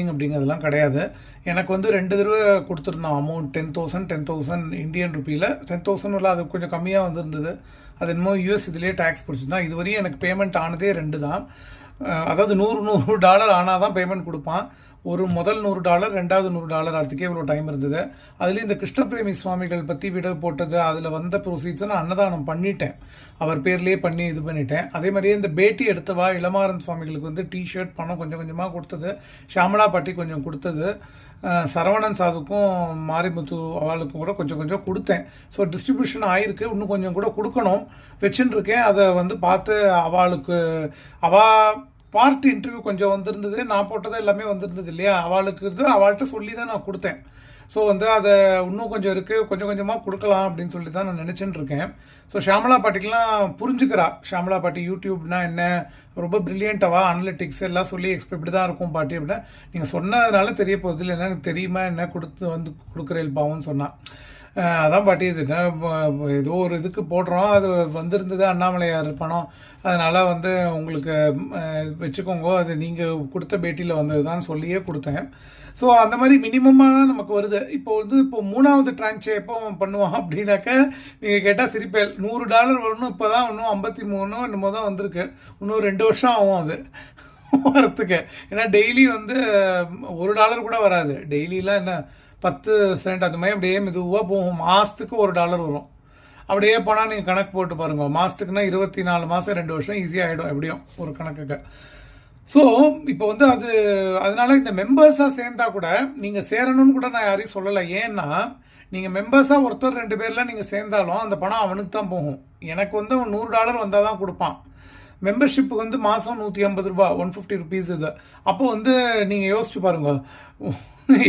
அப்படிங்கிறதுலாம் கிடையாது. எனக்கு வந்து 2 தடவை கொடுத்துருந்தான் அமௌண்ட் 10,000 இந்தியன் ருப்பியில் 10,000 இல்லை, அது கொஞ்சம் கம்மியாக வந்துருந்தது. அது என்னமோ யூஎஸ் இதுலேயே டேக்ஸ் பிடிச்சிருந்தான். இதுவரையும் எனக்கு பேமெண்ட் ஆனதே 2 தான். அதாவது $100 ஆனால் தான் பேமெண்ட் கொடுப்பான். முதல் $100, ரெண்டாவது $100 அதுக்கே இவ்வளோ டைம் இருந்தது. அதுலேயும் இந்த கிருஷ்ணபிரேமி சுவாமிகள் பற்றி வீடியோ போட்டது, அதில் வந்த ப்ரொசீட்ஸை நான் அன்னதானம் பண்ணிட்டேன். அவர் பேர்லேயே பண்ணி இது பண்ணிட்டேன். அதே மாதிரியே இந்த பேட்டி எடுத்தவா இளமாறன் சுவாமிகளுக்கு வந்து டிஷர்ட் பணம் கொஞ்சம் கொஞ்சமாக கொடுத்தது, ஷாமலா பாட்டி கொஞ்சம் கொடுத்தது, சரவணன் சாதுக்கும் மாரிமுத்து அவளுக்கும் கூட கொஞ்சம் கொஞ்சம் கொடுத்தேன். ஸோ டிஸ்ட்ரிபியூஷன் ஆயிருக்கு. இன்னும் கொஞ்சம் கூட கொடுக்கணும் வச்சுன்னு இருக்கேன். அதை வந்து பார்த்து அவளுக்கு பார்ட் இன்டர்வியூ கொஞ்சம் வந்திருந்தது, நான் போட்டது எல்லாமே வந்திருந்தது இல்லையா, அவளுக்கு இது அவள்கிட்ட சொல்லி தான் நான் கொடுத்தேன். ஸோ வந்து அதை இன்னும் கொஞ்சம் இருக்குது, கொஞ்சம் கொஞ்சமாக கொடுக்கலாம் அப்படின்னு சொல்லி தான் நான் நினச்சின்னு இருக்கேன். ஸோ ஷாமலா பாட்டிக்கெலாம் புரிஞ்சுக்கிறா. ஷாமலா பாட்டி யூடியூப்னா என்ன, ரொம்ப ப்ரில்லியண்ட்டாவா அனலிட்டிக்ஸ் எல்லாம் சொல்லி இப்படி தான் இருக்கும் பாட்டி அப்படின்னா, நீங்கள் சொன்னதுனால தெரிய போகுது இல்லை, என்ன எனக்கு தெரியுமா என்ன கொடுக்குறேன் பாவம்னு சொன்னான். அதான் பாட்டி இது ஏதோ ஒரு இதுக்கு போடுறோம், அது வந்திருந்தது அண்ணாமலையார் பணம், அதனால் வந்து உங்களுக்கு வச்சுக்கோங்க, அது நீங்கள் கொடுத்த பேட்டியில் வந்தது தான் சொல்லியே கொடுத்தேன். ஸோ அந்த மாதிரி மினிமமாக தான் நமக்கு வருது. இப்போ 3வது ட்ரான்ச்சை எப்போ பண்ணுவான் அப்படின்னாக்க நீங்கள் கேட்டால் சிரிப்பேல். $100 வரணும். இப்போ தான் இன்னும் 53 என்னமோ தான் வந்திருக்கு. இன்னும் 2 வருஷம் ஆகும் அது வரத்துக்கு. ஏன்னா டெய்லி வந்து $1 கூட வராது. டெய்லிலாம் என்ன 10 சென்ட் அந்த மாதிரி அப்படியே மெதுவாக போகும். மாதத்துக்கு $1 வரும். அப்படியே போனால் நீங்கள் கணக்கு போட்டு பாருங்க, மாதத்துக்குன்னா 24 மாதம் 2 வருஷம் ஈஸியாக ஆகிடும் எப்படியும் ஒரு கணக்குக்கு. ஸோ இப்போ வந்து அதனால இந்த மெம்பர்ஸாக சேர்ந்தா கூட நீங்கள் சேரணும்னு கூட நான் யாரையும் சொல்லலை. ஏன்னா நீங்கள் மெம்பர்ஸாக ஒருத்தர் 2 பேர்லாம் நீங்கள் சேர்ந்தாலும் அந்த பணம் அவனுக்கு தான் போகும். எனக்கு வந்து $100 வந்தால் தான் கொடுப்பான். மெம்பர்ஷிப்புக்கு வந்து மாதம் $150, $150 இது. அப்போ வந்து நீங்கள் யோசிச்சு பாருங்க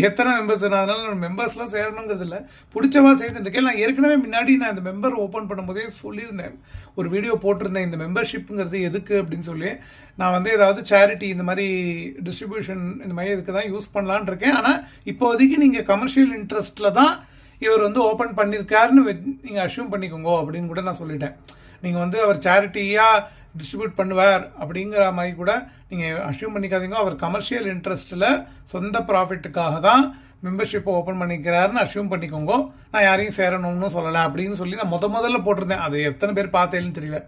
எத்தனை மெம்பர்ஸ். அதனால மெம்பர்ஸ்லாம் சேரணுங்கிறது இல்லை, பிடிச்சவா சேர்ந்துருக்கேன். நான் ஏற்கனவே முன்னாடி நான் இந்த மெம்பர் ஓப்பன் பண்ணும்போதே சொல்லியிருந்தேன், ஒரு வீடியோ போட்டிருந்தேன், இந்த மெம்பர்ஷிப்புங்கிறது எதுக்கு அப்படின்னு சொல்லி. நான் வந்து ஏதாவது சேரிட்டி இந்த மாதிரி டிஸ்ட்ரிபியூஷன் இந்த மாதிரி இதுக்கு தான் யூஸ் பண்ணலான் இருக்கேன். ஆனால் இப்போதைக்கு நீங்கள் கமர்ஷியல் இன்ட்ரெஸ்ட்டில் தான் இவர் வந்து ஓப்பன் பண்ணியிருக்காருன்னு நீங்கள் அஷ்யூம் பண்ணிக்கோங்க அப்படின்னு கூட நான் சொல்லிட்டேன். நீங்கள் வந்து அவர் சேரிட்டியாக டிஸ்ட்ரிபியூட் பண்ணுவார் அப்படிங்கிற மாதிரி கூட நீங்கள் அஷ்யூம் பண்ணிக்காதீங்க. அவர் கமர்ஷியல் இன்ட்ரெஸ்ட்டில் சொந்த ப்ராஃபிட்டுக்காக தான் மெம்பர்ஷிப்பை ஓப்பன் பண்ணிக்கிறாருன்னு அஷ்யூம் பண்ணிக்கோங்க. நான் யாரையும் சேரணும்னு சொல்லலை அப்படின்னு சொல்லி நான் முதல்ல போட்டிருந்தேன். அது எத்தனை பேர் பார்த்தேன்னு தெரியல.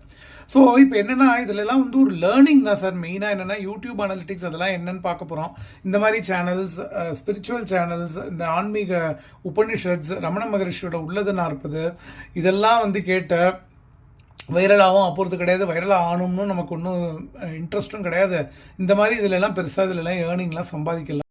ஸோ இப்போ என்னென்னா இதுலலாம் வந்து ஒரு லேர்னிங் தான் சார். மெயினாக என்னென்னா யூடியூப் அனலிட்டிக்ஸ் அதெல்லாம் என்னென்னு பார்க்க போகிறோம். இந்த மாதிரி சேனல்ஸ், ஸ்பிரிச்சுவல் சேனல்ஸ், இந்த ஆன்மீக உபனிஷத்ஸ், ரமண மகரிஷியோட உள்ளது 40 இதெல்லாம் வந்து கேட்ட வைரலாகவும் அப்போறது கிடையாது, வைரலாக ஆகணும்னு நமக்கு ஒன்றும் இன்ட்ரெஸ்ட்டும் கிடையாது. இந்த மாதிரி இதிலெல்லாம் பெருசாக இதிலெல்லாம் ஏர்னிங்லாம் சம்பாதிக்கலாம்.